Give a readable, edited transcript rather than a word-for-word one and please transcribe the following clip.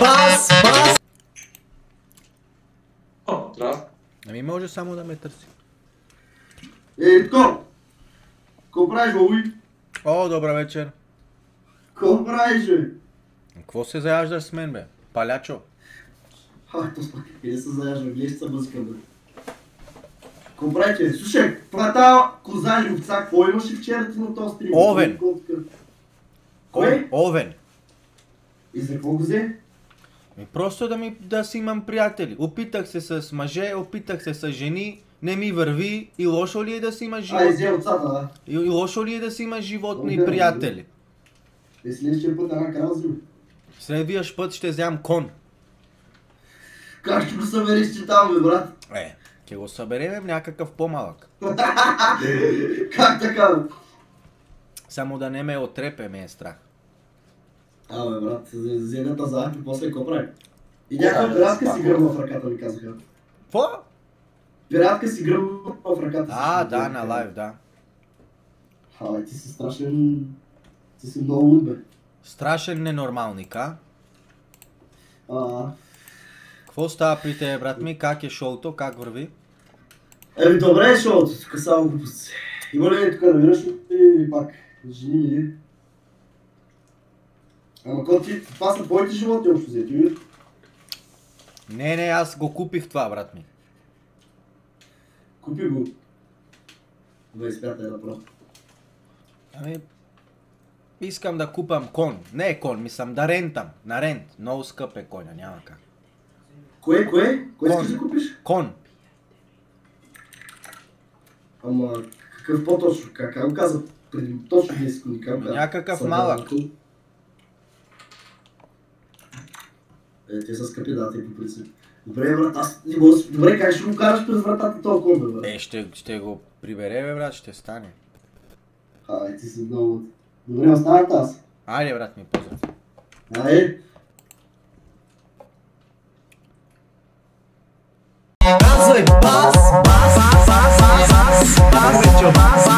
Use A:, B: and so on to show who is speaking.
A: бас!
B: Трябва.
C: Ами може само да ме търси.
D: Тако! Ко правиш, Луи?
C: О, добър вечер.
D: Ко правиш, бе?
C: Какво се заяждаш с мен, бе? Палячо.
D: То спак, къде се заяжда, гледаш са мъзика, бе. Ко правиш, слушай, това тази коза или овца, какво имаше вчера ти на този стрим?
C: Овен.
D: Кой?
C: Овен.
D: И за какво го взе?
C: Просто да си имам приятели. Опитах се с мъже, опитах се с жени, не ми върви и лошо ли е да си имаш животни?
D: Взе овцата, да.
C: И лошо ли е да си имаш животни и приятели?
D: Следващия път една крава взима.
C: Следващия път ще вземам кон.
D: Как ще го събереш ти там, бе, брат?
C: Ще го съберем някакъв по-малък.
D: Как така, бе?
C: Само да не ме отрепе, ме е страх.
D: Бе, брат, за едната заедно и после какво прави? И някаква пиратка си гръмва в ръката, ми казаха.
C: Какво?
D: Пиратка си гръмва в ръката.
C: Да, на лайв, да.
D: Ти си страшен... Ти си много луд, бе.
C: Страшен ненормалник, а? Какво става при тебе, брат ми? Как е шоуто? Как върви?
D: Добре е шоуто, тук само глупости. Има ли тук намираш и пак жени ми? Ама кой ти, това са твоите животни общо взети, ли?
C: Не, аз го купих това, брат ми.
D: Купи го. Добре, смятай да про.
C: Искам да купам кон. Не е кон, мислям да рентам. На рент. Много скъп е коня, няма как.
D: Кое? Кое искаш да купиш?
C: Кон.
D: Ама какъв по-точно? Как го каза? Преди точно 10 секунди.
C: Някакъв малък.
D: Те са скъпи, да, те по принцип. Добре, брат, аз не мога да... Добре, как ще го караш през вратата този кон, бе?
C: Ще го прибере, бе, брат, ще стане.
D: Ти си много... Добре, остават аз.
C: Айде, брат ми, поздрав.
D: Айде.
A: Казвай бас, бас, бас, бас, бас, бас, бас, бас, бас, бас,